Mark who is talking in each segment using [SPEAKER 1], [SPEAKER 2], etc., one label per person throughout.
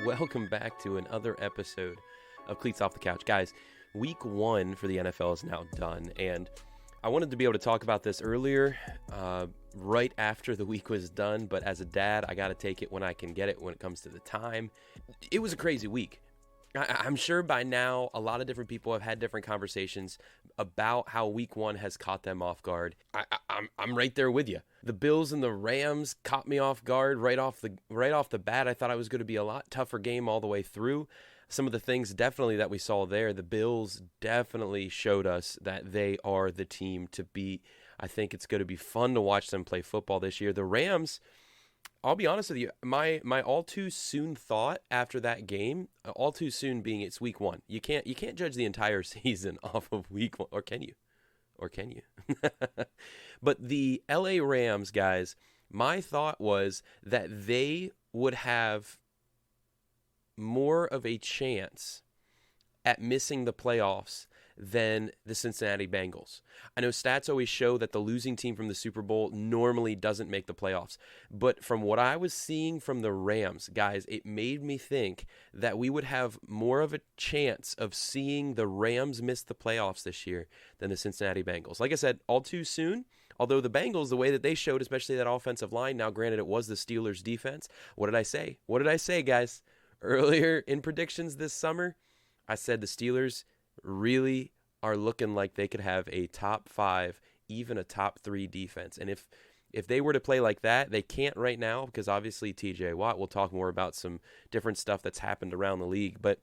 [SPEAKER 1] Welcome back to another episode of Cleats Off the Couch. Guys, week one for the NFL is now done, and I wanted to be able to talk about this earlier, right after the week was done, but as a dad, I got to take it when I can get it when it comes to the time. It was a crazy week. I'm sure by now a lot of different people have had different conversations about how week one has caught them off guard. I'm right there with you. The Bills and the Rams caught me off guard right off the bat. I thought it was going to be a lot tougher game all the way through. Some of the things definitely that we saw there, the Bills definitely showed us that they are the team to beat. I think it's going to be fun to watch them play football this year. The Rams, I'll be honest with you, my all too soon thought after that game, all too soon being it's week one. You can't judge the entire season off of week one, or can you? Or can you? But the LA Rams, guys, my thought was that they would have more of a chance at missing the playoffs than the Cincinnati Bengals. I know stats always show that the losing team from the Super Bowl normally doesn't make the playoffs, but from what I was seeing from the Rams, guys, it made me think that we would have more of a chance of seeing the Rams miss the playoffs this year than the Cincinnati Bengals. Like I said, all too soon. Although the Bengals, the way that they showed, especially that offensive line, now granted it was the Steelers' defense. What did I say? What did I say, guys? Earlier in predictions this summer, I said the Steelers really are looking like they could have a top 5, even a top 3 defense. And if they were to play like that, they can't right now because obviously TJ Watt, we'll talk more about some different stuff that's happened around the league. But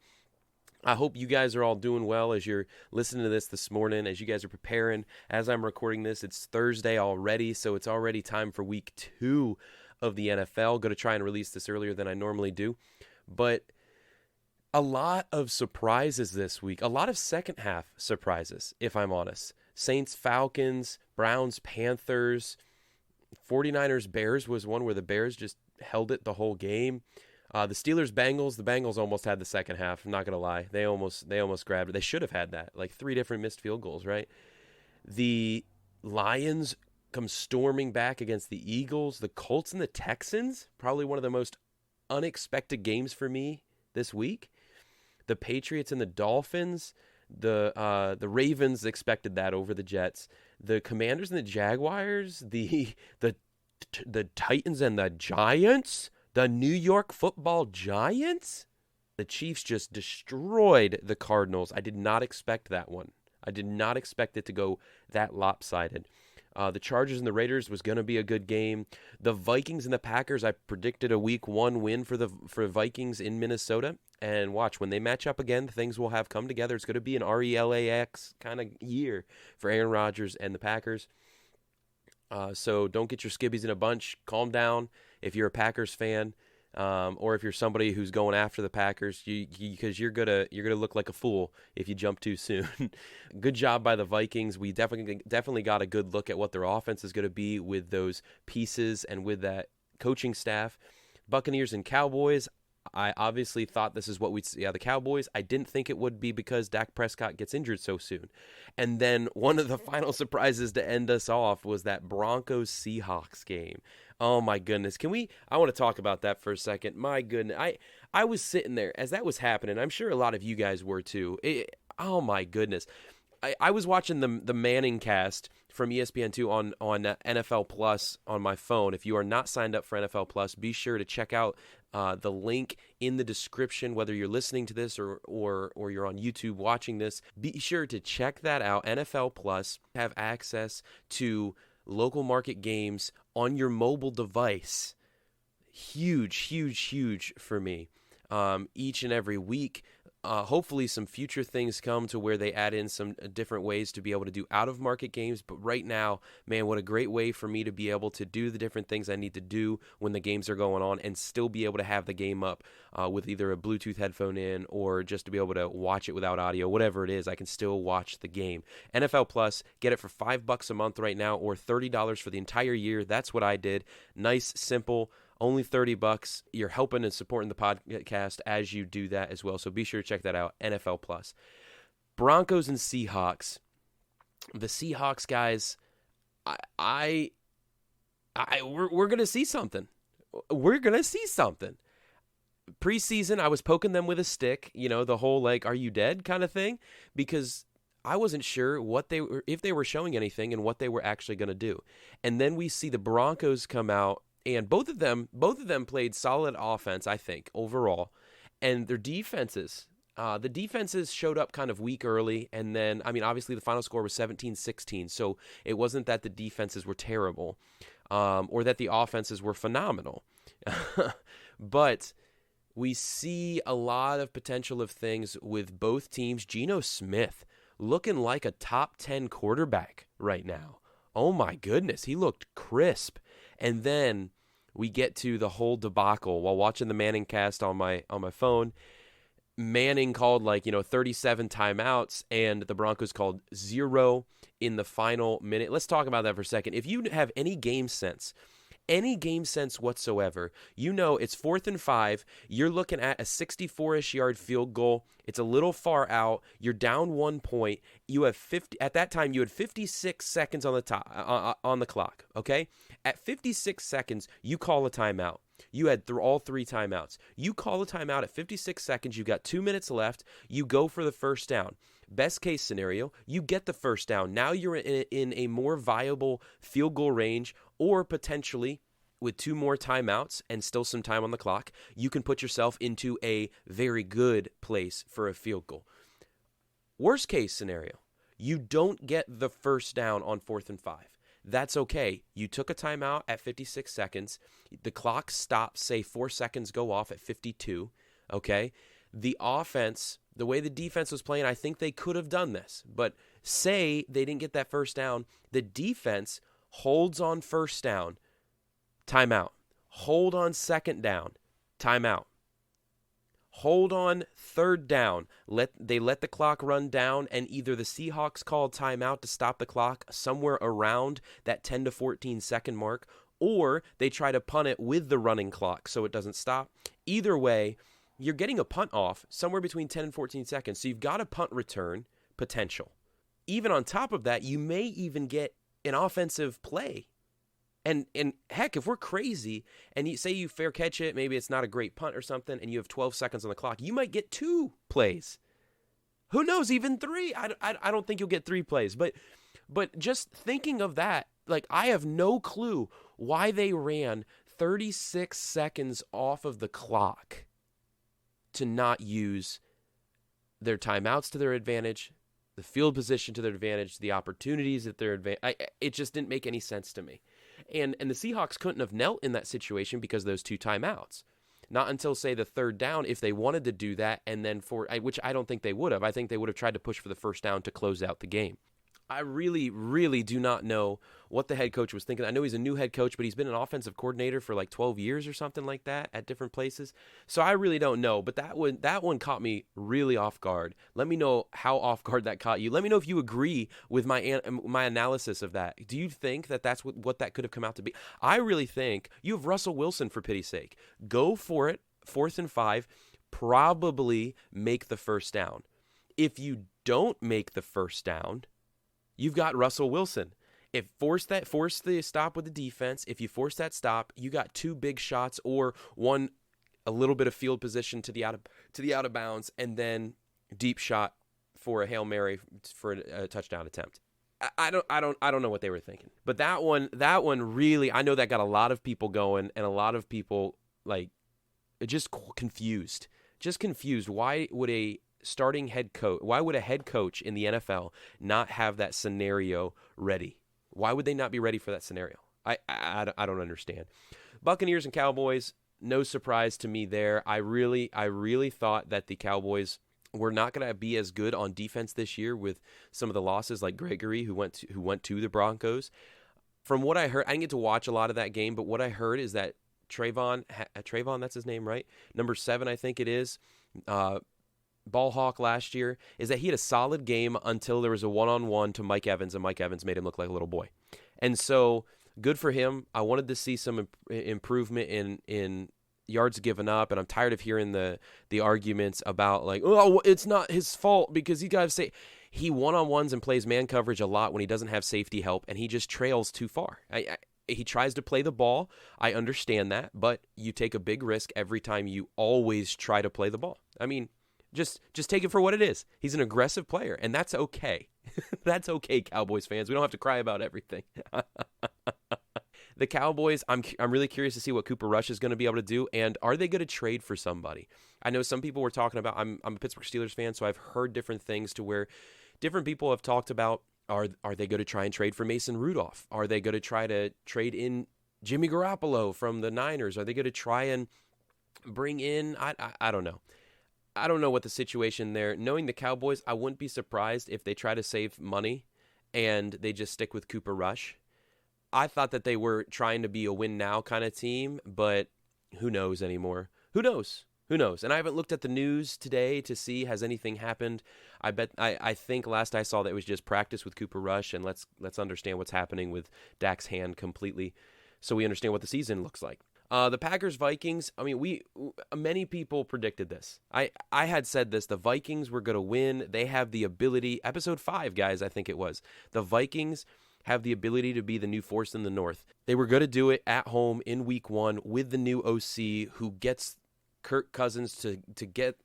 [SPEAKER 1] I hope you guys are all doing well as you're listening to this morning, as you guys are preparing. As I'm recording this, it's Thursday already, so it's already time for week 2 of the NFL. Going to try and release this earlier than I normally do. But a lot of surprises this week, a lot of second half surprises, if I'm honest. Saints, Falcons, Browns, Panthers, 49ers, Bears was one where the Bears just held it the whole game. The Steelers, Bengals, the Bengals almost had the second half. I'm not going to lie. They almost grabbed it. They should have had that. Like 3 different missed field goals, right? The Lions come storming back against the Eagles. The Colts and the Texans, probably one of the most unexpected games for me this week. The Patriots and the Dolphins, the Ravens expected that over the Jets. The Commanders and the Jaguars, the Titans and the Giants, the New York Football Giants. The Chiefs just destroyed the Cardinals. I did not expect that one. I did not expect it to go that lopsided. The Chargers and the Raiders was going to be a good game. The Vikings and the Packers, I predicted a week 1 win for Vikings in Minnesota. And watch, when they match up again, things will have come together. It's going to be an RELAX kind of year for Aaron Rodgers and the Packers. So don't get your skibbies in a bunch. Calm down if you're a Packers fan, or if you're somebody who's going after the Packers, because you're gonna look like a fool if you jump too soon. Good job by the Vikings. We definitely got a good look at what their offense is going to be with those pieces and with that coaching staff. Buccaneers and Cowboys. I obviously thought this is what we'd see out of the Cowboys. I didn't think it would be because Dak Prescott gets injured so soon. And then one of the final surprises to end us off was that Broncos-Seahawks game. Oh, my goodness. I want to talk about that for a second. My goodness. I was sitting there as that was happening. I'm sure a lot of you guys were too. Oh, my goodness. I was watching the Manning cast from ESPN2 on NFL Plus on my phone. If you are not signed up for NFL Plus, be sure to check out the link in the description, whether you're listening to this or you're on YouTube watching this. Be sure to check that out. NFL Plus, have access to local market games on your mobile device. Huge for me. Each and every week. Hopefully some future things come to where they add in some different ways to be able to do out-of-market games. But right now, man, what a great way for me to be able to do the different things I need to do when the games are going on and still be able to have the game up with either a Bluetooth headphone in or just to be able to watch it without audio. Whatever it is, I can still watch the game. NFL Plus, get it for $5 a month right now or $30 for the entire year. That's what I did. Nice, simple. Only $30. You're helping and supporting the podcast as you do that as well. So be sure to check that out. NFL Plus. Broncos and Seahawks. The Seahawks guys, we're gonna see something. We're gonna see something. preseason, I was poking them with a stick, the whole like, are you dead kind of thing, because I wasn't sure if they were showing anything and what they were actually going to do. And then we see the Broncos come out, and both of them played solid offense, I think, overall. And their defenses, the defenses showed up kind of weak early. And then, obviously the final score was 17-16. So it wasn't that the defenses were terrible or that the offenses were phenomenal. But we see a lot of potential of things with both teams. Geno Smith looking like a top 10 quarterback right now. Oh my goodness, he looked crisp. And then we get to the whole debacle while watching the Manning cast on my phone. Manning called 37 timeouts, and the Broncos called 0 in the final minute. Let's talk about that for a second. If you have any game sense whatsoever, it's 4th and 5. You're looking at a 64-ish yard field goal. It's a little far out. You're down 1 point. You have 50. At that time, you had 56 seconds on the clock. Okay, at 56 seconds, you call a timeout. You had all 3 timeouts. You call a timeout at 56 seconds. You got 2 minutes left. You go for the first down. Best case scenario, you get the first down. Now you're in a more viable field goal range, or potentially with 2 more timeouts and still some time on the clock, you can put yourself into a very good place for a field goal. Worst case scenario, you don't get the first down on 4th and 5. That's okay. You took a timeout at 56 seconds. The clock stops, say 4 seconds go off at 52, okay? The offense, the way the defense was playing, I think they could have done this. But say they didn't get that first down, the defense holds on first down, timeout. Hold on second down, timeout. Hold on third down. They let the clock run down, and either the Seahawks call timeout to stop the clock somewhere around that 10 to 14 second mark, or they try to punt it with the running clock so it doesn't stop. Either way, you're getting a punt off somewhere between 10 and 14 seconds, so you've got a punt return potential. Even on top of that, you may even get an offensive play. And heck, if we're crazy and you say you fair catch it, maybe it's not a great punt or something, and you have 12 seconds on the clock, you might get 2 plays. Who knows, even 3? I don't think you'll get 3 plays. But just thinking of that, I have no clue why they ran 36 seconds off of the clock to not use their timeouts to their advantage, the field position to their advantage, the opportunities at their advantage. It just didn't make any sense to me. And the Seahawks couldn't have knelt in that situation because of those 2 timeouts. Not until, say, the third down, if they wanted to do that, and then which I don't think they would have. I think they would have tried to push for the first down to close out the game. I really, really do not know what the head coach was thinking. I know he's a new head coach, but he's been an offensive coordinator for 12 years or something like that at different places. So I really don't know, but that one caught me really off guard. Let me know how off guard that caught you. Let me know if you agree with my analysis of that. Do you think that that's what that could have come out to be? I really think you have Russell Wilson, for pity's sake. Go for it, 4th and 5, probably make the first down. If you don't make the first down, you've got Russell Wilson. If force the stop with the defense, if you force that stop, you got 2 big shots, or one a little bit of field position to the out of bounds, and then deep shot for a Hail Mary for a touchdown attempt. I don't know what they were thinking. But that one really, I know that got a lot of people going, and a lot of people just confused. Just confused. Why would a head coach in the NFL not have that scenario ready? Why would they not be ready for that scenario? I don't understand. Buccaneers and Cowboys, no surprise to me there. I really thought that the Cowboys were not going to be as good on defense this year with some of the losses, like Gregory, who went to the Broncos. From what I heard, I didn't get to watch a lot of that game, but what I heard is that Trayvon, that's his name, right? Number 7, I think it is. Ball hawk last year, is that he had a solid game until there was a one-on-one to Mike Evans, and Mike Evans made him look like a little boy. And so, good for him. I wanted to see some improvement in yards given up, and I'm tired of hearing the arguments about it's not his fault because he got to say he one-on-ones and plays man coverage a lot when he doesn't have safety help, and he just trails too far. he tries to play the ball. I understand that, but you take a big risk every time you always try to play the ball. I mean, just take it for what it is. He's an aggressive player, and that's okay. That's okay, Cowboys fans. We don't have to cry about everything. The Cowboys, I'm really curious to see what Cooper Rush is going to be able to do, and are they going to trade for somebody? I know some people were talking about, I'm a Pittsburgh Steelers fan, so I've heard different things to where different people have talked about, are they going to try and trade for Mason Rudolph? Are they going to try to trade in Jimmy Garoppolo from the Niners? Are they going to try and bring in, I don't know. I don't know what the situation there. Knowing the Cowboys, I wouldn't be surprised if they try to save money and they just stick with Cooper Rush. I thought that they were trying to be a win now kind of team, but who knows anymore? Who knows? And I haven't looked at the news today to see has anything happened. I think last I saw that it was just practice with Cooper Rush, and let's understand what's happening with Dak's hand completely, so we understand what the season looks like. The Packers-Vikings, I mean, many people predicted this. I had said this, the Vikings were going to win. They have the ability, episode 5, guys, I think it was. The Vikings have the ability to be the new force in the North. They were going to do it at home in week 1 with the new OC who gets Kirk Cousins to get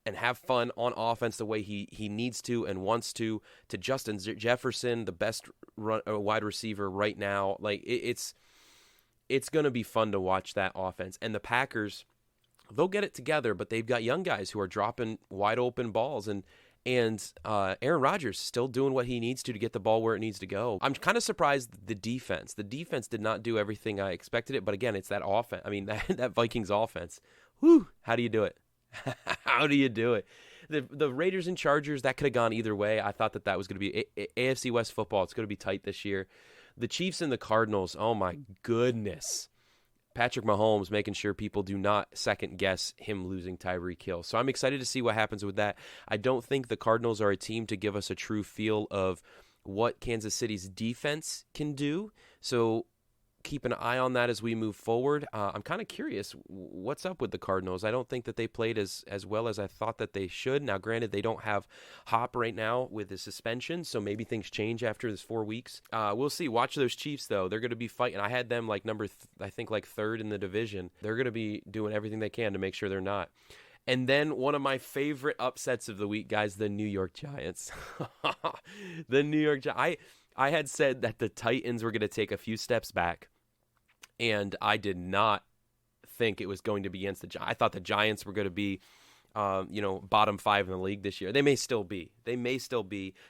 [SPEAKER 1] and have fun on offense the way he needs to and wants to Justin Jefferson, the best wide receiver right now. Like, it's going to be fun to watch that offense. And the Packers, they'll get it together, but they've got young guys who are dropping wide open balls, and Aaron Rodgers still doing what he needs to get the ball where it needs to go. I'm kind of surprised the defense. The defense did not do everything I expected it, but again, it's that offense. I mean, that Vikings offense. Whew, how do you do it? How do you do it? The Raiders and Chargers, that could have gone either way. I thought that was going to be AFC West football. It's going to be tight this year. The Chiefs and the Cardinals, oh my goodness. Patrick Mahomes making sure people do not second-guess him losing Tyreek Hill. So I'm excited to see what happens with that. I don't think the Cardinals are a team to give us a true feel of what Kansas City's defense can do. So keep an eye on that as we move forward. I'm kind of curious what's up with the Cardinals. I don't think that they played as well as I thought that they should. Now, granted, they don't have Hop right now with his suspension, so maybe things change after this 4 weeks. We'll see. Watch those Chiefs, though. They're going to be fighting. I had them like third in the division. They're going to be doing everything they can to make sure they're not. And then one of my favorite upsets of the week, guys, the New York Giants. The New York Giants. I had said that the Titans were going to take a few steps back, and I did not think it was going to be against the Giants. I thought the Giants were going to be, bottom 5 in the league this year. They may still be.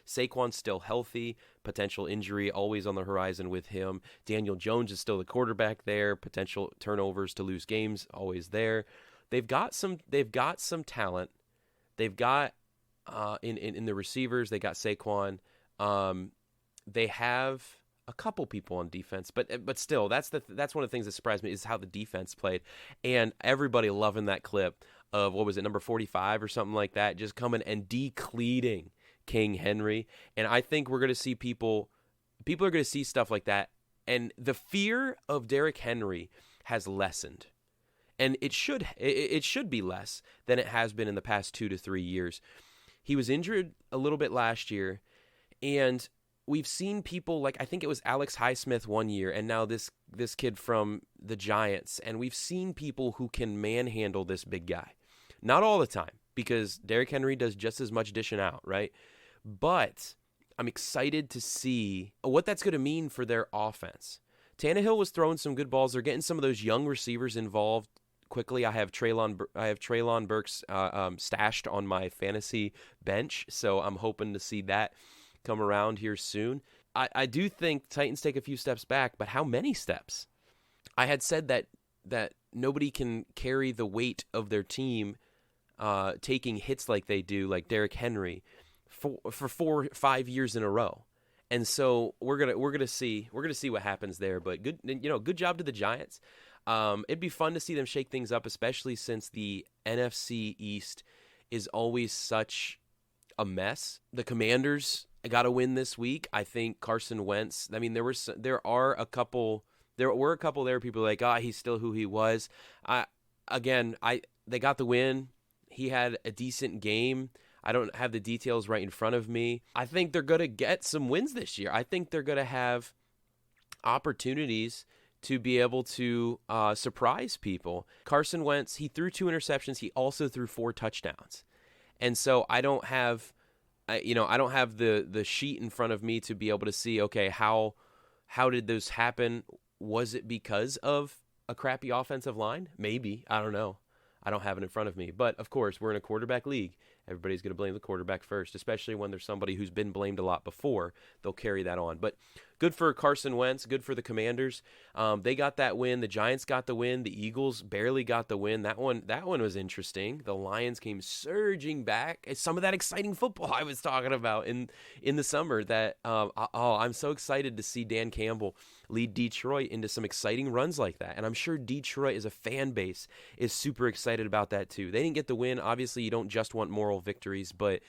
[SPEAKER 1] Saquon's still healthy. Potential injury always on the horizon with him. Daniel Jones is still the quarterback there. Potential turnovers to lose games always there. They've got some talent. They've got in the receivers. They got Saquon. They have a couple people on defense, but still, that's one of the things that surprised me is how the defense played, and everybody loving that clip of what was it, number 45 or something like that, just coming and decleating King Henry. And I think we're going to see people are going to see stuff like that, and the fear of Derrick Henry has lessened, and it should be less than it has been in the past 2 to 3 years. He was injured a little bit last year, and we've seen people like, I think it was Alex Highsmith one year, and now this kid from the Giants, and we've seen people who can manhandle this big guy. Not all the time, because Derrick Henry does just as much dishing out, right? But I'm excited to see what that's going to mean for their offense. Tannehill was throwing some good balls. They're getting some of those young receivers involved quickly. I have Treylon Burks stashed on my fantasy bench, so I'm hoping to see that come around here soon. I do think Titans take a few steps back, but how many steps? I had said that nobody can carry the weight of their team taking hits like they do, like Derrick Henry, for 4 or 5 years in a row. And so we're gonna see what happens there. But good job to the Giants. It'd be fun to see them shake things up, especially since the NFC East is always such a mess. The Commanders got a win this week. I think Carson Wentz. I mean, there were a couple there. People like, he's still who he was. They got the win. He had a decent game. I don't have the details right in front of me. I think they're going to get some wins this year. I think they're going to have opportunities to be able to surprise people. Carson Wentz, he threw 2 interceptions. He also threw 4 touchdowns. And so I don't have the sheet in front of me to be able to see, okay, how did those happen? Was it because of a crappy offensive line? Maybe. I don't know. I don't have it in front of me. But, of course, we're in a quarterback league. Everybody's going to blame the quarterback first, especially when there's somebody who's been blamed a lot before. They'll carry that on. But good for Carson Wentz, good for the Commanders. They got that win. The Giants got the win. The Eagles barely got the win. That one was interesting. The Lions came surging back. It's some of that exciting football I was talking about in the summer. That I'm so excited to see Dan Campbell lead Detroit into some exciting runs like that. And I'm sure Detroit as a fan base is super excited about that too. They didn't get the win. Obviously, you don't just want moral victories, but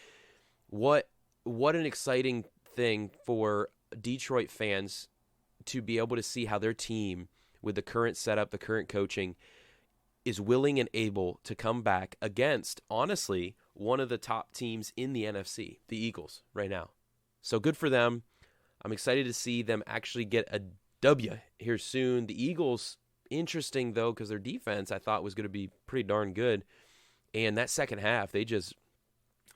[SPEAKER 1] what an exciting thing for Detroit fans to be able to see how their team, with the current setup, the current coaching, is willing and able to come back against, honestly, one of the top teams in the NFC, the Eagles, right now. So good for them. I'm excited to see them actually get a W here soon. The Eagles, interesting though, because their defense I thought was going to be pretty darn good. And that second half, they just,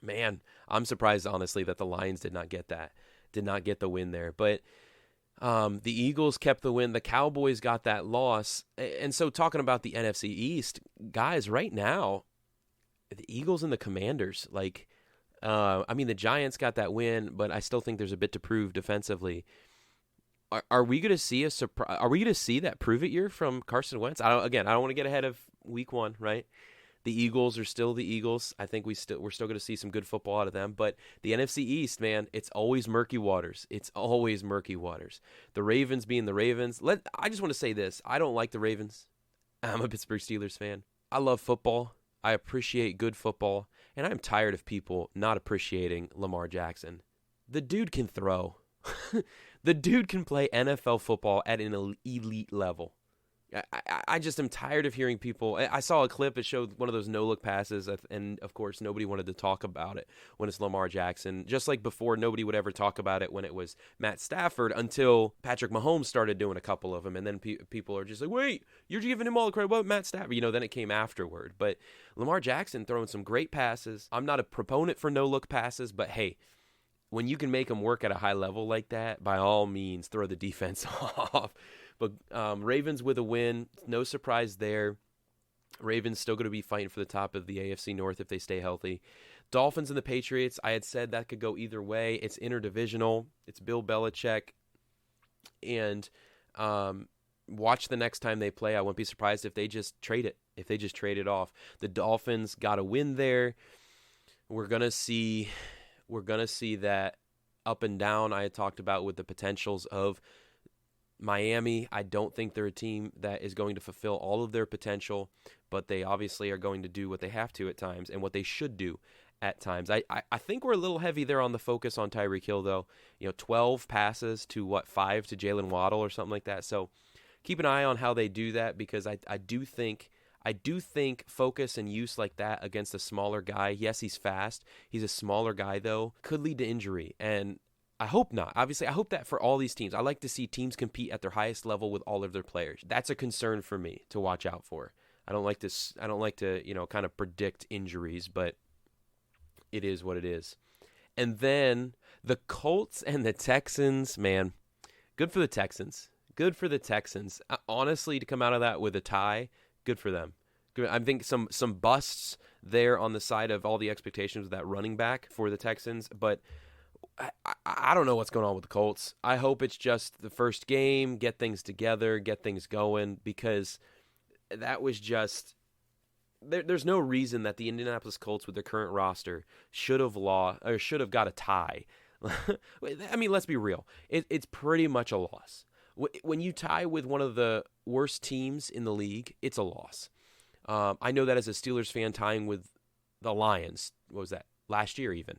[SPEAKER 1] man, I'm surprised, honestly, that the Lions did not get the win there. But the Eagles kept the win. The Cowboys got that loss. And so talking about the NFC East, guys, right now, the Eagles and the Commanders, the Giants got that win, but I still think there's a bit to prove defensively. Are we going to see a surprise? Are we going to see that prove it year from Carson Wentz? I don't want to get ahead of week 1, right? The Eagles are still the Eagles. I think we're still going to see some good football out of them. But the NFC East, man, it's always murky waters. It's always murky waters. The Ravens being the Ravens. I just want to say this. I don't like the Ravens. I'm a Pittsburgh Steelers fan. I love football. I appreciate good football. And I'm tired of people not appreciating Lamar Jackson. The dude can throw. The dude can play NFL football at an elite level. I just am tired of hearing people. I saw a clip that showed one of those no-look passes, and, of course, nobody wanted to talk about it when it's Lamar Jackson. Just like before, nobody would ever talk about it when it was Matt Stafford until Patrick Mahomes started doing a couple of them, and then people are just like, wait, you're giving him all the credit. What, Matt Stafford? Then it came afterward. But Lamar Jackson throwing some great passes. I'm not a proponent for no-look passes, but, hey, when you can make them work at a high level like that, by all means, throw the defense off. But Ravens with a win, no surprise there. Ravens still going to be fighting for the top of the AFC North if they stay healthy. Dolphins and the Patriots, I had said that could go either way. It's interdivisional. It's Bill Belichick. And watch the next time they play. I wouldn't be surprised if they just trade it off. The Dolphins got a win there. We're going to see that up and down I had talked about with the potentials of Miami. I don't think they're a team that is going to fulfill all of their potential, but they obviously are going to do what they have to at times and what they should do at times. I think we're a little heavy there on the focus on Tyreek Hill, though. 12 passes to 5 to Jalen Waddle or something like that. So keep an eye on how they do that, because I do think focus and use like that against a smaller guy. Yes, he's fast. He's a smaller guy, though. Could lead to injury, and I hope not. Obviously, I hope that for all these teams. I like to see teams compete at their highest level with all of their players. That's a concern for me to watch out for. I don't like to kind of predict injuries, but it is what it is. And then the Colts and the Texans, man, good for the Texans. Good for the Texans. Honestly, to come out of that with a tie, good for them. I think some busts there on the side of all the expectations of that running back for the Texans, but I don't know what's going on with the Colts. I hope it's just the first game, get things together, get things going, because that was just there's no reason that the Indianapolis Colts with their current roster should have got a tie. I mean, let's be real. It's pretty much a loss. When you tie with one of the worst teams in the league, it's a loss. I know that as a Steelers fan, tying with the Lions, what was that, last year even?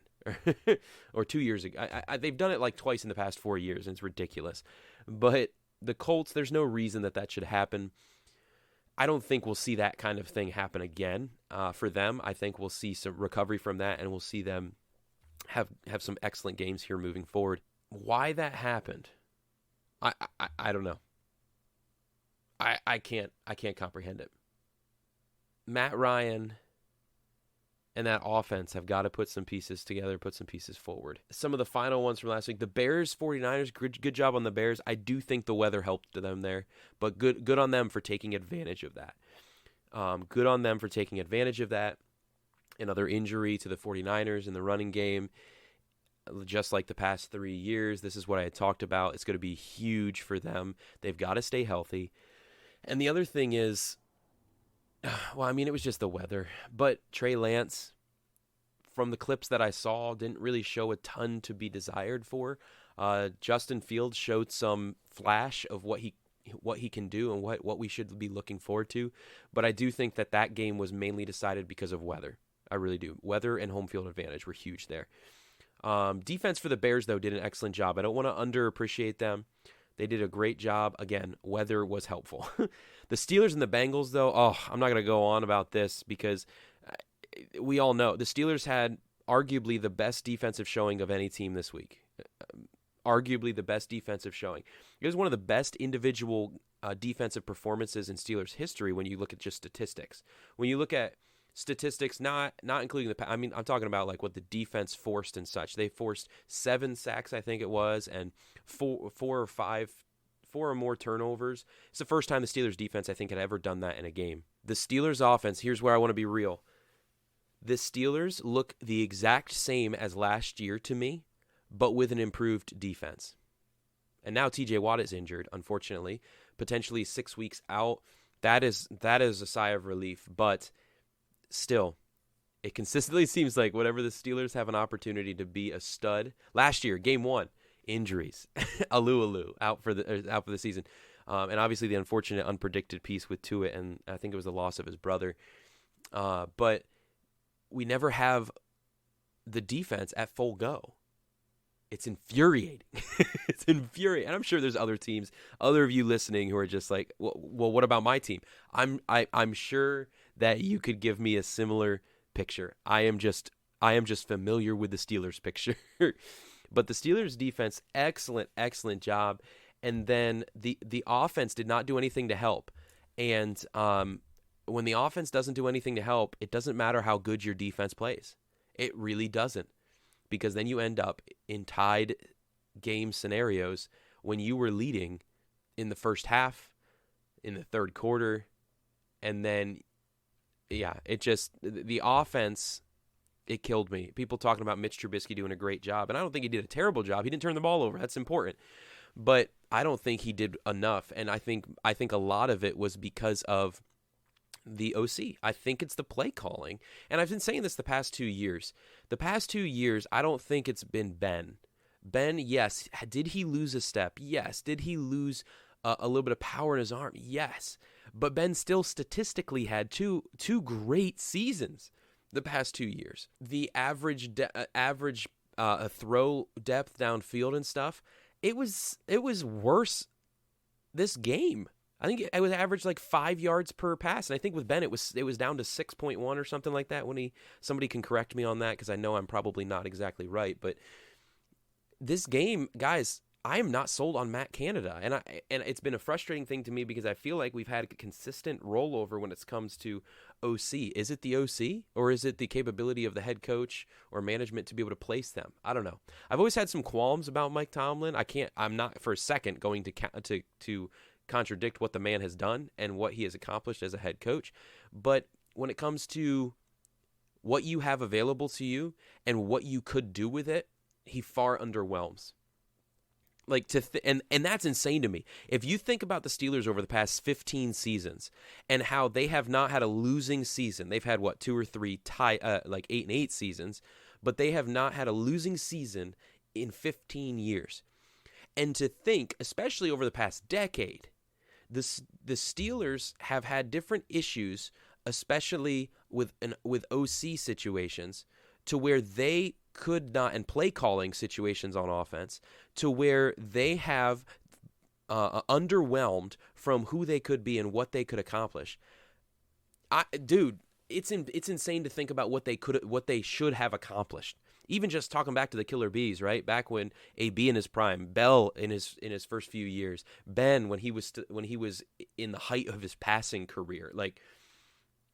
[SPEAKER 1] Or 2 years ago. They've done it like twice in the past 4 years, and it's ridiculous. But the Colts, there's no reason that should happen. I don't think we'll see that kind of thing happen again for them. I think we'll see some recovery from that, and we'll see them have some excellent games here moving forward. Why that happened, I don't know. I can't comprehend it. Matt Ryan and that offense have got to put some pieces together, put some pieces forward. Some of the final ones from last week, the Bears, 49ers, good job on the Bears. I do think the weather helped them there, but good on them for taking advantage of that. Good on them for taking advantage of that. Another injury to the 49ers in the running game. Just like the past 3 years, this is what I had talked about. It's going to be huge for them. They've got to stay healthy. And the other thing is, well, I mean, it was just the weather. But Trey Lance, from the clips that I saw, didn't really show a ton to be desired for. Justin Fields showed some flash of what he can do and what we should be looking forward to. But I do think that game was mainly decided because of weather. I really do. Weather and home field advantage were huge there. Defense for the Bears, though, did an excellent job. I don't want to underappreciate them. They did a great job. Again, weather was helpful. The Steelers and the Bengals, though, I'm not going to go on about this because we all know the Steelers had arguably the best defensive showing of any team this week. Arguably the best defensive showing. It was one of the best individual defensive performances in Steelers history when you look at just statistics. When you look at statistics, not including I'm talking about like what the defense forced and such. They forced 7 sacks, I think it was, and four or more turnovers. It's the first time the Steelers defense, I think, had ever done that in a game. The Steelers offense, here's where I want to be real. The Steelers look the exact same as last year to me, but with an improved defense. And now TJ Watt is injured, unfortunately, potentially 6 weeks out. That is a sigh of relief, but still, it consistently seems like whenever the Steelers have an opportunity to be a stud. Last year, game 1, injuries. Alu out for the season. And obviously the unfortunate unpredicted piece with Tua, and I think it was the loss of his brother. But we never have the defense at full go. It's infuriating. It's infuriating. And I'm sure there's other teams, other of you listening who are just like, well, what about my team? I'm sure that you could give me a similar picture. I am just familiar with the Steelers picture. But the Steelers defense, excellent job. And then the offense did not do anything to help. And when the offense doesn't do anything to help, it doesn't matter how good your defense plays. It really doesn't. Because then you end up in tied game scenarios when you were leading in the first half, in the third quarter, and then, the offense, it killed me. People talking about Mitch Trubisky doing a great job, and I don't think he did a terrible job. He didn't turn the ball over. That's important. But I don't think he did enough, and I think a lot of it was because of the OC. I think it's the play calling. And I've been saying this the past 2 years. The past 2 years, I don't think it's been Ben. Ben, yes. Did he lose a step? Yes. Did he lose a little bit of power in his arm? Yes. But Ben still statistically had two great seasons the past 2 years. The average throw depth downfield and stuff, it was worse this game. I think it was average like 5 yards per pass, and I think with Ben it was down to 6.1 or something like that. Somebody can correct me on that because I know I'm probably not exactly right. But this game, guys, I am not sold on Matt Canada, and it's been a frustrating thing to me because I feel like we've had a consistent rollover when it comes to OC. Is it the OC or is it the capability of the head coach or management to be able to place them? I don't know. I've always had some qualms about Mike Tomlin. I'm not for a second going to contradict what the man has done and what he has accomplished as a head coach. But when it comes to what you have available to you and what you could do with it, he far underwhelms. And that's insane to me. If you think about the Steelers over the past 15 seasons and how they have not had a losing season, they've had 2 or 3 like 8-8 seasons, but they have not had a losing season in 15 years. And to think, especially over the past decade, the Steelers have had different issues, especially with OC situations, to where they could not, and play calling situations on offense, to where they have underwhelmed from who they could be and what they could accomplish. Dude, it's insane to think about what they should have accomplished. Even just talking back to the Killer Bees, right? Back when AB in his prime, Bell in his first few years, Ben when he was in the height of his passing career. Like,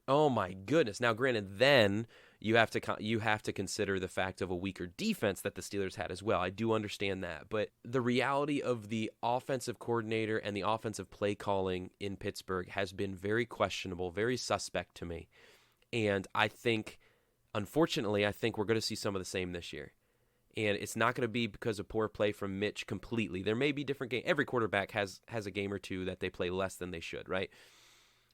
[SPEAKER 1] oh my goodness. Now, granted, then you have to consider the fact of a weaker defense that the Steelers had as well. I do understand that, but the reality of the offensive coordinator and the offensive play calling in Pittsburgh has been very questionable, very suspect to me. And unfortunately, I think we're going to see some of the same this year. And it's not going to be because of poor play from Mitch completely. There may be different games. Every quarterback has a game or two that they play less than they should, right?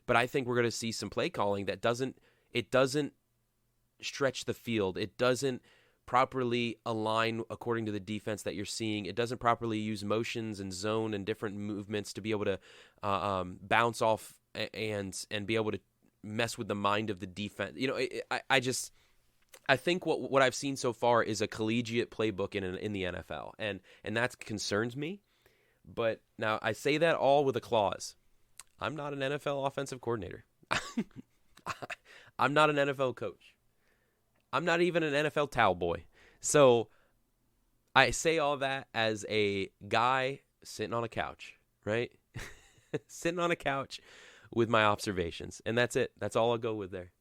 [SPEAKER 1] But I think we're going to see some play calling that doesn't stretch the field. It doesn't properly align according to the defense that you're seeing. It doesn't properly use motions and zone and different movements to be able to bounce off and be able to mess with the mind of the defense. I think what I've seen so far is a collegiate playbook in the NFL, and that concerns me. But now I say that all with a clause. I'm not an NFL offensive coordinator. I'm not an NFL coach. I'm not even an NFL towel boy. So I say all that as a guy sitting on a couch, right? Sitting on a couch with my observations. And that's it. That's all I'll go with there.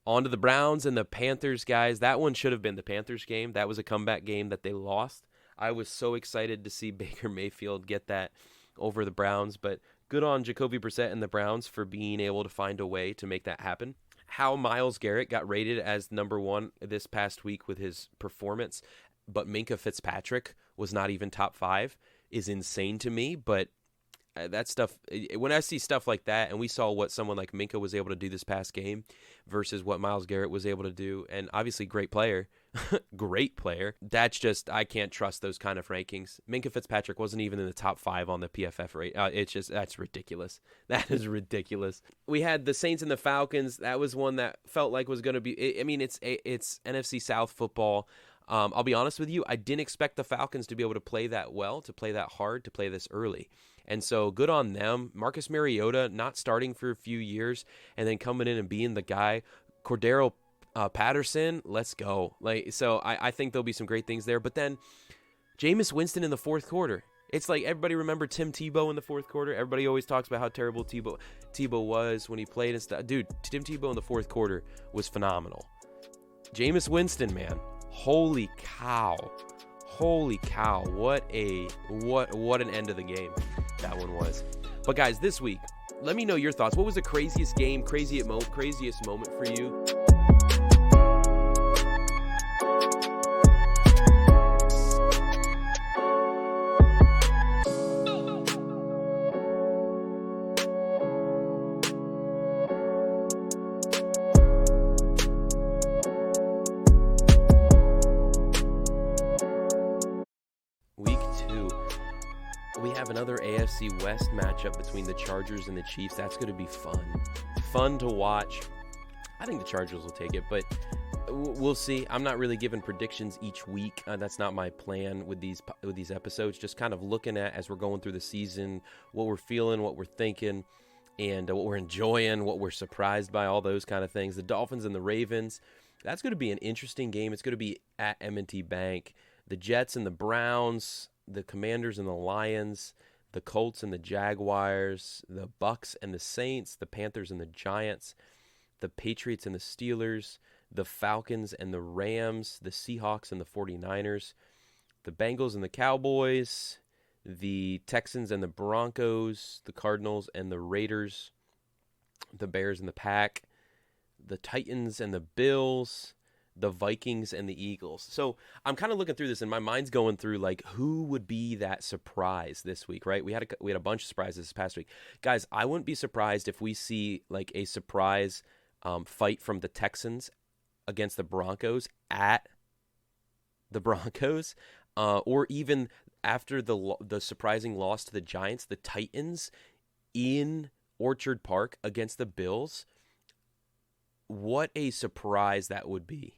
[SPEAKER 1] On to the Browns and the Panthers, guys. That one should have been the Panthers game. That was a comeback game that they lost. I was so excited to see Baker Mayfield get that over the Browns. But good on Jacoby Brissett and the Browns for being able to find a way to make that happen. How Myles Garrett got rated as number one this past week with his performance, but Minkah Fitzpatrick was not even top 5 is insane to me. But that stuff, when I see stuff like that, and we saw what someone like Minkah was able to do this past game versus what Myles Garrett was able to do, and obviously great player, that's just, I can't trust those kind of rankings. Minkah Fitzpatrick wasn't even in the top 5 on the PFF rate. That's ridiculous. That is ridiculous. We had the Saints and the Falcons. That was one that felt like was going to be, it's NFC South football. I'll be honest with you, I didn't expect the Falcons to be able to play that well, to play that hard, to play this early. And so good on them. Marcus Mariota not starting for a few years and then coming in and being the guy. Cordero Patterson, let's go. So I think there'll be some great things there. But then Jameis Winston in the fourth quarter. It's like everybody remember Tim Tebow in the fourth quarter. Everybody always talks about how terrible Tebow was when he played and stuff. Dude, Tim Tebow in the fourth quarter was phenomenal. Jameis Winston, man. Holy cow. What an end of the game that one was. But guys, this week, let me know your thoughts. What was the craziest game, craziest moment for you? Another AFC West matchup between the Chargers and the Chiefs. That's going to be fun to watch. I think the Chargers will take it, but we'll see. I'm not really giving predictions each week. That's not my plan with these episodes. Just kind of looking at, as we're going through the season, what we're feeling, what we're thinking, and what we're enjoying, what we're surprised by, all those kind of things. The Dolphins and the Ravens. That's going to be an interesting game. It's going to be at M&T Bank. The Jets and the Browns. The Commanders and the Lions, the Colts and the Jaguars, the Bucks and the Saints, the Panthers and the Giants, the Patriots and the Steelers, the Falcons and the Rams, the Seahawks and the 49ers, the Bengals and the Cowboys, the Texans and the Broncos, the Cardinals and the Raiders, the Bears and the Pack, the Titans and the Bills, the Vikings and the Eagles. So I'm kind of looking through this and my mind's going through like who would be that surprise this week, right? We had a bunch of surprises this past week. Guys, I wouldn't be surprised if we see like a surprise fight from the Texans against the Broncos at the Broncos, or even after the surprising loss to the Giants, the Titans in Orchard Park against the Bills. What a surprise that would be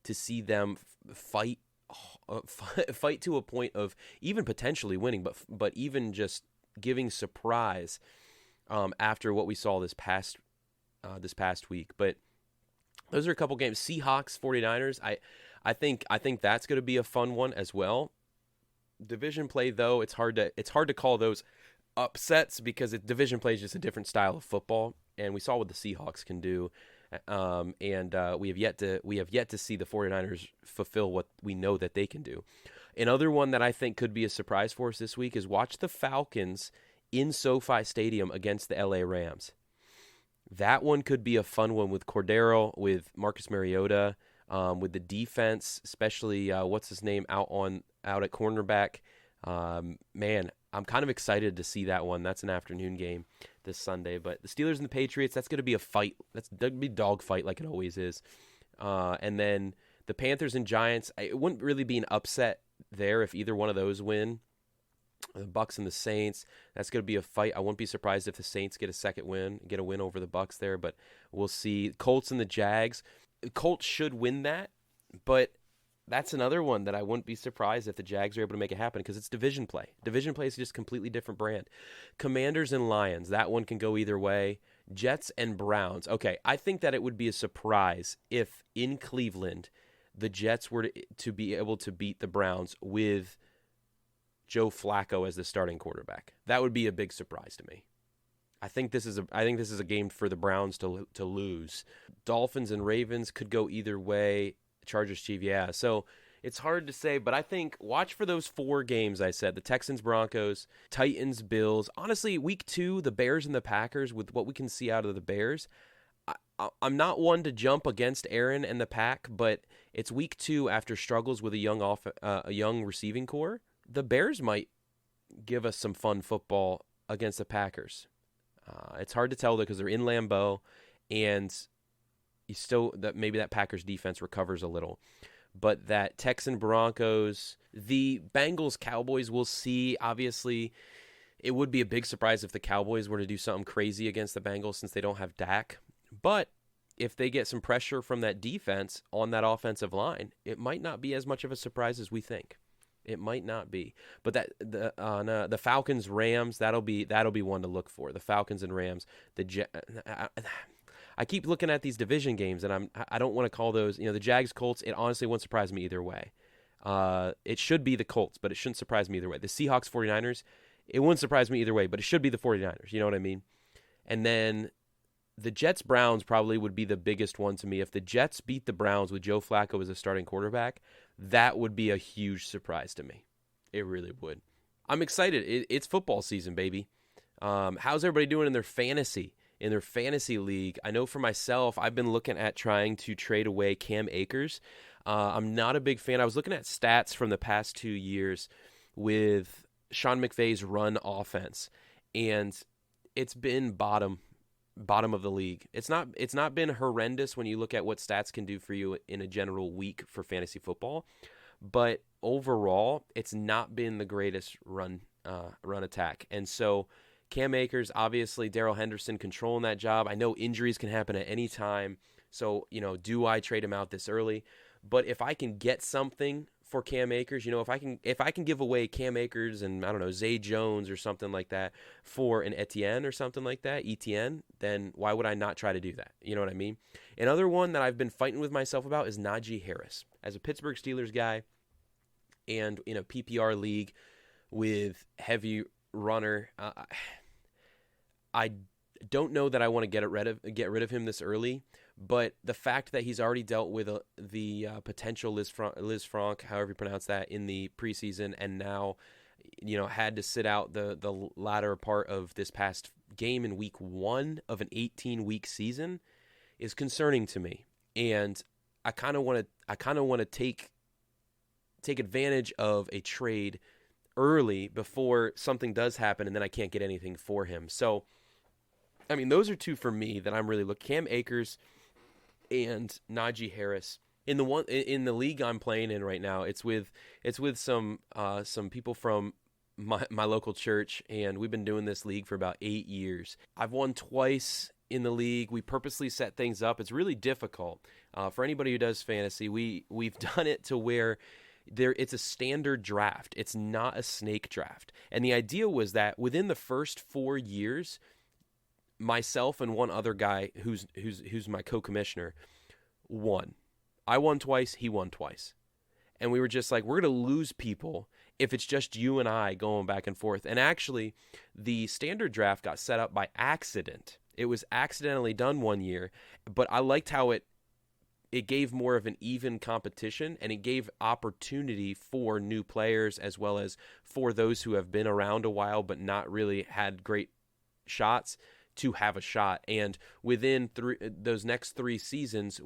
[SPEAKER 1] to see them fight to a point of even potentially winning, but even just giving surprise after what we saw this past week. But those are a couple games. Seahawks, 49ers. I think that's going to be a fun one as well. Division play though, it's hard to call those upsets because division play is just a different style of football, and we saw what the Seahawks can do. And we have yet to see the 49ers fulfill what we know that they can do. Another one that I think could be a surprise for us this week is watch the Falcons in SoFi Stadium against the LA Rams. That one could be a fun one with Cordero, with Marcus Mariota, with the defense, especially what's his name out at cornerback. Man, I'm kind of excited to see that one. That's an afternoon game this Sunday. But the Steelers and the Patriots, that's going to be a fight. That's going to be a dog fight like it always is. And then the Panthers and Giants, it wouldn't really be an upset there if either one of those win. The Bucks and the Saints, that's going to be a fight. I wouldn't be surprised if the Saints get a win over the Bucks there, but we'll see. Colts and the Jags. The Colts should win that, but that's another one that I wouldn't be surprised if the Jags are able to make it happen because it's division play. Division play is just a completely different brand. Commanders and Lions, that one can go either way. Jets and Browns. Okay, I think that it would be a surprise if in Cleveland the Jets were to be able to beat the Browns with Joe Flacco as the starting quarterback. That would be a big surprise to me. I think this is a game for the Browns to lose. Dolphins and Ravens could go either way. Chargers Chiefs, yeah. So it's hard to say, but I think watch for those 4 games I said. The Texans, Broncos, Titans, Bills. Honestly, week 2, the Bears and the Packers, with what we can see out of the Bears, I'm not one to jump against Aaron and the Pack, but it's week 2 after struggles with a young receiving core. The Bears might give us some fun football against the Packers. It's hard to tell though because they're in Lambeau, and maybe that Packers defense recovers a little. But that Texan Broncos, the Bengals Cowboys, we'll see. Obviously, it would be a big surprise if the Cowboys were to do something crazy against the Bengals since they don't have Dak. But if they get some pressure from that defense on that offensive line, it might not be as much of a surprise as we think. It might not be, but the Falcons Rams, that'll be one to look for. The Falcons and Rams. I keep looking at these division games, and I don't want to call those. The Jags Colts. It honestly wouldn't surprise me either way. It should be the Colts, but it shouldn't surprise me either way. The Seahawks 49ers. It wouldn't surprise me either way, but it should be the 49ers. You know what I mean? And then the Jets Browns probably would be the biggest one to me. If the Jets beat the Browns with Joe Flacco as a starting quarterback, that would be a huge surprise to me. It really would. I'm excited. It's football season, baby. How's everybody doing in their fantasy league? I know for myself, I've been looking at trying to trade away Cam Akers. I'm not a big fan. I was looking at stats from the past 2 years with Sean McVay's run offense, and it's been bottom of the league. It's not been horrendous when you look at what stats can do for you in a general week for fantasy football, but overall, it's not been the greatest run attack. And so Cam Akers, obviously Darrell Henderson controlling that job. I know injuries can happen at any time, so do I trade him out this early? But if I can get something for Cam Akers, if I can give away Cam Akers and I don't know Zay Jones or something like that for an Etienne or something like that, ETN, then why would I not try to do that? You know what I mean? Another one that I've been fighting with myself about is Najee Harris. As a Pittsburgh Steelers guy and in a PPR league with heavy runner, I don't know that I want to get rid of him this early. But the fact that he's already dealt with the potential Liz Frank, however you pronounce that, in the preseason, and now, had to sit out the latter part of this past game in week 1 of an 18-week season, is concerning to me. And I kind of want to take advantage of a trade early before something does happen, and then I can't get anything for him. So, I mean, those are two for me that I'm really looking. Cam Akers and Najee Harris. In the league I'm playing in right now, it's with some people from my local church, and we've been doing this league for about 8 years. I've won twice in the league. We purposely set things up. It's really difficult for anybody who does fantasy. We've done it to where it's a standard draft. It's not a snake draft. And the idea was that within the first 4 years, myself and one other guy who's my co-commissioner won. I won twice, he won twice. And we were just like, we're going to lose people if it's just you and I going back and forth. And actually, the standard draft got set up by accident. It was accidentally done one year, but I liked how it gave more of an even competition, and it gave opportunity for new players as well as for those who have been around a while but not really had great shots to have a shot. And within those next 3 seasons,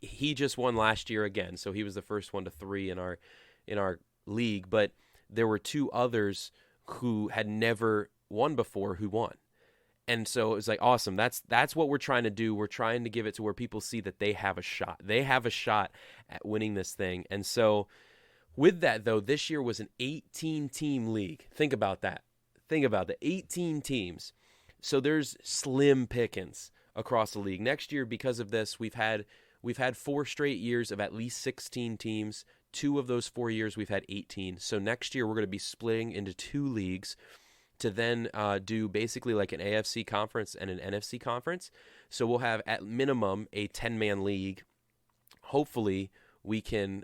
[SPEAKER 1] he just won last year again, so he was the first one to 3 in our league, but there were 2 others who had never won before who won. And so it was like, awesome. That's what we're trying to do. We're trying to give it to where people see that they have a shot. They have a shot at winning this thing. And so with that, though, this year was an 18-team league. Think about that. Think about the 18 teams. So there's slim pickings across the league. Next year, because of this, we've had 4 straight years of at least 16 teams. 2 of those 4 years, we've had 18. So next year, we're going to be splitting into 2 leagues to then do basically like an AFC conference and an NFC conference. So we'll have at minimum a 10-man league. Hopefully we can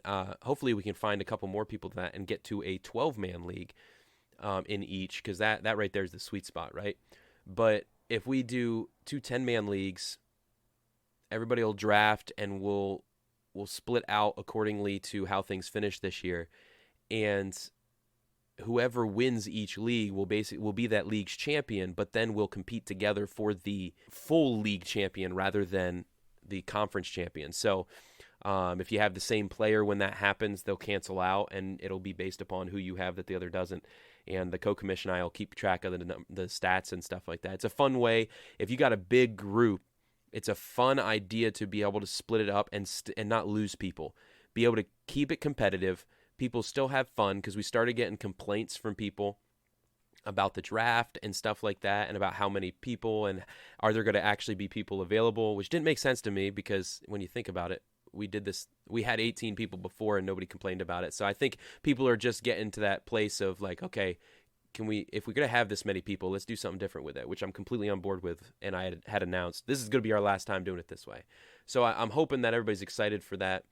[SPEAKER 1] find a couple more people to that and get to a 12-man league in each, because that right there is the sweet spot, right? But if we do 2 10-man leagues, everybody will draft and we'll split out accordingly to how things finish this year, and whoever wins each league will be that league's champion, but then we'll compete together for the full league champion rather than the conference champion. So if you have the same player when that happens, they'll cancel out, and it'll be based upon who you have that the other doesn't. And the co-commission I will keep track of the stats and stuff like that. It's a fun way. If you got a big group, it's a fun idea to be able to split it up and not lose people. Be able to keep it competitive. People still have fun, because we started getting complaints from people about the draft and stuff like that, and about how many people and are there going to actually be people available, which didn't make sense to me, because when you think about it, we had 18 people before and nobody complained about it. So I think people are just getting to that place of like, okay, if we're going to have this many people, let's do something different with it, which I'm completely on board with. And I had announced this is going to be our last time doing it this way. So I'm hoping that everybody's excited for that.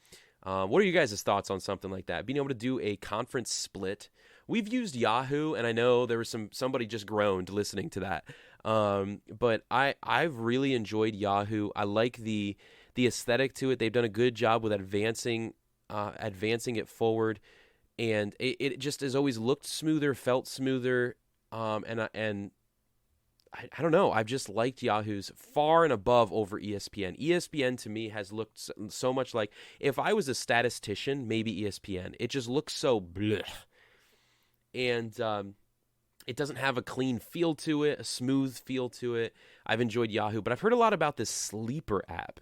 [SPEAKER 1] What are you guys' thoughts on something like that? Being able to do a conference split. We've used Yahoo, and I know there was somebody just groaned listening to that. But I've really enjoyed Yahoo. I like the aesthetic to it. They've done a good job with advancing it forward, and it just has always looked smoother, felt smoother, and I don't know. I've just liked Yahoo's far and above over ESPN. ESPN to me has looked so much like, if I was a statistician, maybe ESPN. It just looks so blech. And it doesn't have a clean feel to it, a smooth feel to it. I've enjoyed Yahoo, but I've heard a lot about this Sleeper app.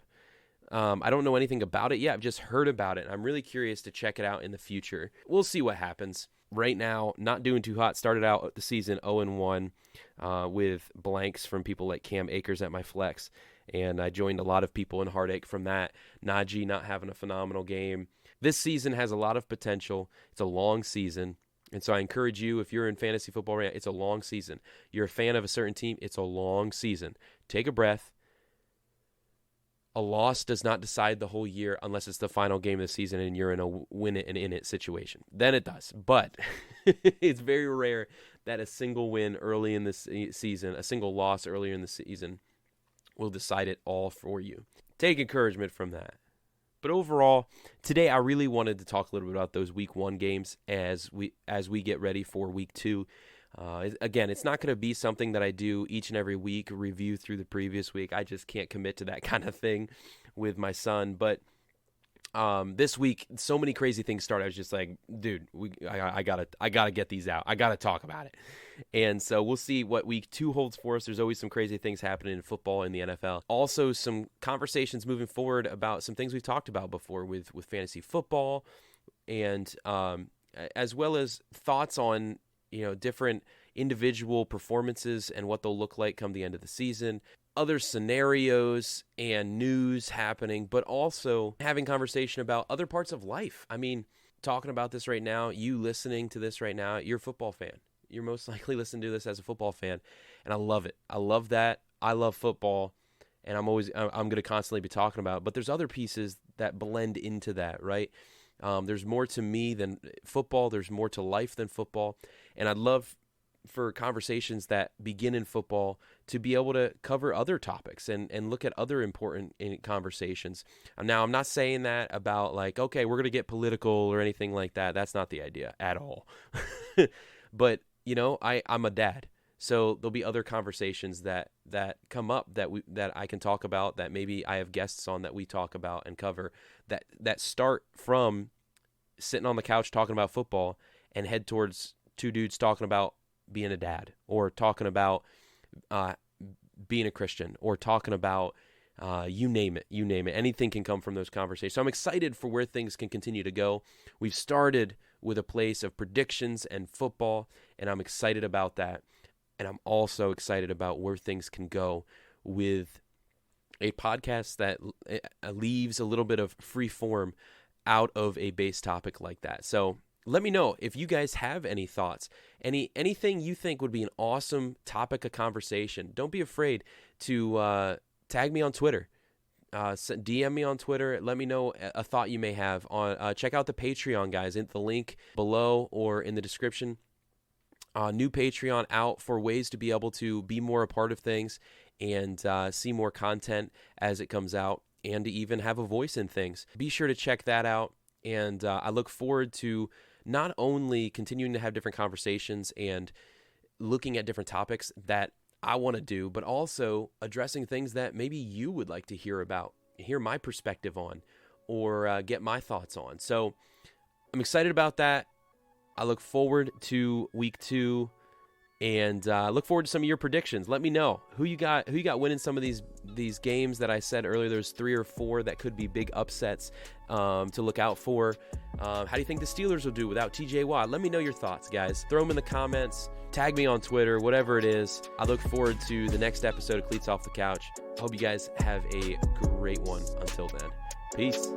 [SPEAKER 1] I don't know anything about it yet. I've just heard about it. I'm really curious to check it out in the future. We'll see what happens. Right now, not doing too hot. Started out the season 0-1 with blanks from people like Cam Akers at my flex. And I joined a lot of people in heartache from that. Najee not having a phenomenal game. This season has a lot of potential. It's a long season. And so I encourage you, if you're in fantasy football right now, it's a long season. You're a fan of a certain team, it's a long season. Take a breath. A loss does not decide the whole year unless it's the final game of the season and you're in a win it and in it situation. Then it does. But it's very rare that a single win early in the season, a single loss earlier in the season will decide it all for you. Take encouragement from that. But overall, today I really wanted to talk a little bit about those week 1 games as we get ready for week 2. Again, it's not going to be something that I do each and every week, review through the previous week. I just can't commit to that kind of thing with my son. But this week, so many crazy things started. I was just like, dude, I gotta get these out. I gotta talk about it. And so we'll see what week 2 holds for us. There's always some crazy things happening in football in the NFL. Also, some conversations moving forward about some things we've talked about before with fantasy football, and as well as thoughts on different individual performances and what they'll look like come the end of the season, other scenarios and news happening, but also having conversation about other parts of life. I mean, talking about this right now, you listening to this right now, you're a football fan. You're most likely listening to this as a football fan, and I love it. I love that. I love football, and I'm going to constantly be talking about it. But there's other pieces that blend into that, right? There's more to me than football. There's more to life than football. And I'd love for conversations that begin in football to be able to cover other topics and look at other important conversations. Now, I'm not saying that about like, okay, we're going to get political or anything like that. That's not the idea at all. But, you know, I'm a dad. So there'll be other conversations that come up that I can talk about, that maybe I have guests on that we talk about and cover, that start from sitting on the couch talking about football and head towards two dudes talking about being a dad, or talking about being a Christian, or talking about you name it. Anything can come from those conversations. So I'm excited for where things can continue to go. We've started with a place of predictions and football, and I'm excited about that. And I'm also excited about where things can go with a podcast that leaves a little bit of free form out of a base topic like that. So let me know if you guys have any thoughts, anything you think would be an awesome topic of conversation. Don't be afraid to tag me on Twitter, DM me on Twitter. Let me know a thought you may have. Check out the Patreon, guys. In the link below or in the description. New Patreon out for ways to be able to be more a part of things and see more content as it comes out, and to even have a voice in things. Be sure to check that out. And I look forward to not only continuing to have different conversations and looking at different topics that I want to do, but also addressing things that maybe you would like to hear about, hear my perspective on, or get my thoughts on. So I'm excited about that. I look forward to week 2, and look forward to some of your predictions. Let me know who you got winning some of these games that I said earlier. There's 3 or 4 that could be big upsets to look out for. How do you think the Steelers will do without TJ Watt? Let me know your thoughts, guys. Throw them in the comments. Tag me on Twitter, whatever it is. I look forward to the next episode of Cleats Off the Couch. I hope you guys have a great one. Until then, peace.